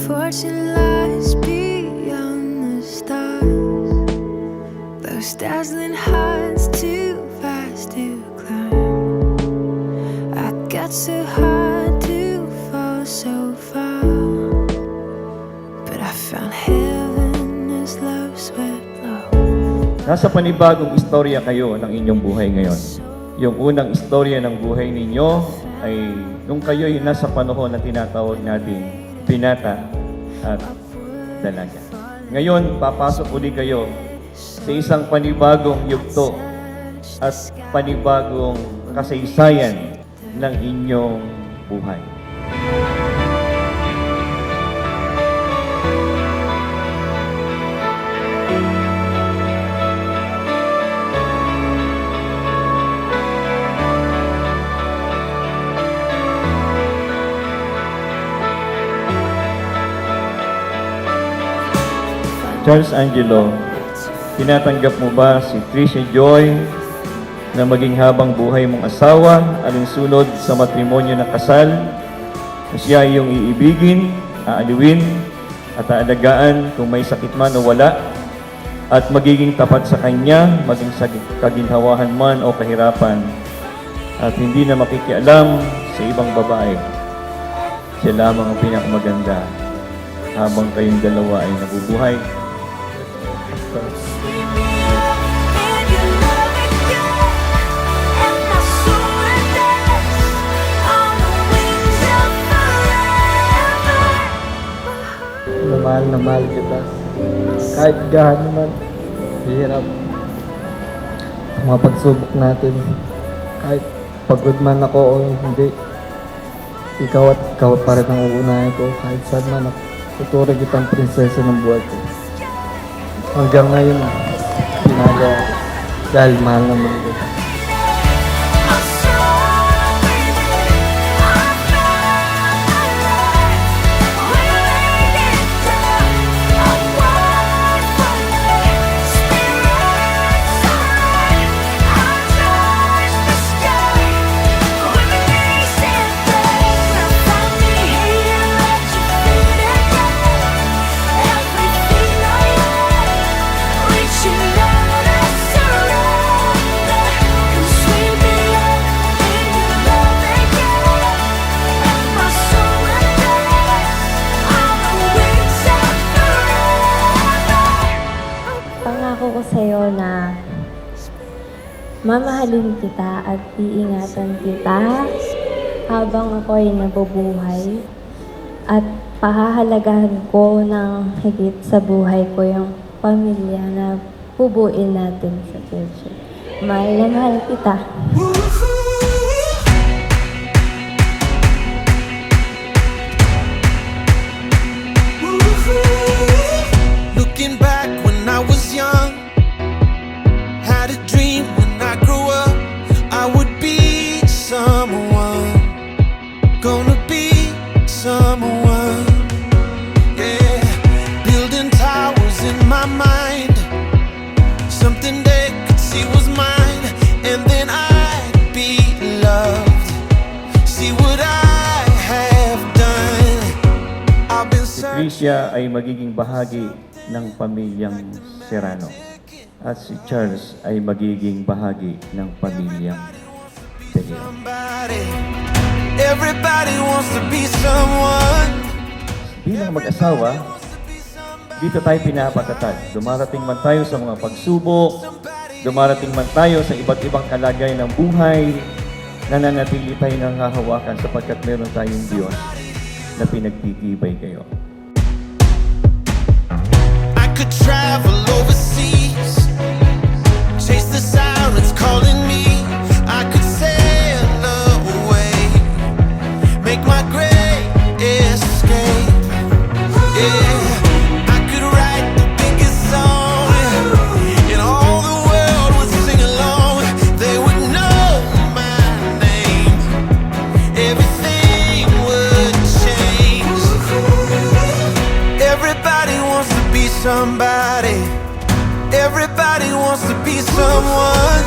fortune lies beyond the stars. Those dazzling heights too fast to climb. I got so hard to fall so far, but I found heaven as love swept low. Nasa panibagong istorya kayo ng inyong buhay ngayon. Yung unang istorya ng buhay ninyo ay nung kayo'y nasa panahon na tinatawag natin binata at dalaga. Ngayon, papasok uli kayo sa isang panibagong yugto at panibagong kasaysayan ng inyong buhay. Charles Angelo, tinatanggap mo ba si Tricia Joy na maging habang buhay mong asawa alinsunod sa matrimonyo na kasal na siya iyong iibigin, aaliwin at aalagaan kung may sakit man o wala at magiging tapat sa kanya maging sa kaginhawahan man o kahirapan at hindi na makikialam sa ibang babae. Siya lamang ang pinakamaganda habang kayong dalawa ay nabubuhay. Mahal na mahal kita. Kahit gaano man, hirap. Mga pagsubok natin, kahit pagod man ako o hindi, ikaw pa rin ang uunahin ko. Kahit saan man, tuturing kitang prinsesa ng buhay ko. Hanggang ngayon, ginagawa ko. Dahil mahal na mahal kita. Pangako ko sa'yo na mamahalin kita at iingatan kita habang ako'y nabubuhay at pahahalagahan ko ng higit sa buhay ko yung pamilya na bubuin natin sa future. Mahal na mahal kita. Looking back when I was young, had a dream when I grew up, I would be someone, gonna be someone, yeah. Building towers in my mind, something they could see was mine, and then I'd be loved. See what I have done. I've been Si Tricia ay magiging bahagi ng pamilyang Serrano at si Charles ay magiging bahagi ng pamilyang Pereira. Everybody wants to be someone. Bilang mag-asawa, dito tayo pinapatatag. Dumarating man tayo sa mga pagsubok, dumarating man tayo sa iba't ibang kalagay ng buhay, nananatili tayo ng hahawakan sapagkat meron tayong Diyos na pinagtitibay kayo. I could travel overseas, chase the sirens calling me. I could sail away, make my great escape. Yeah, I could write the biggest song, and all the world would sing along. They would know my name. Everything would change. Everybody wants to be somebody. Everybody wants to be someone.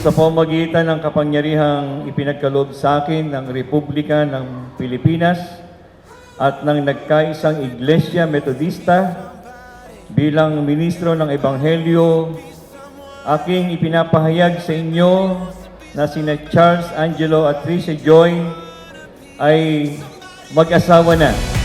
sa pamamagitan ng kapangyarihang ipinagkaloob sa akin ng Republika ng Pilipinas at ng nagkaisang Iglesia Metodista bilang ministro ng Ebanghelyo, aking ipinapahayag sa inyo na sina Charles Angelo at Tricia Joy ay mag-asawa na.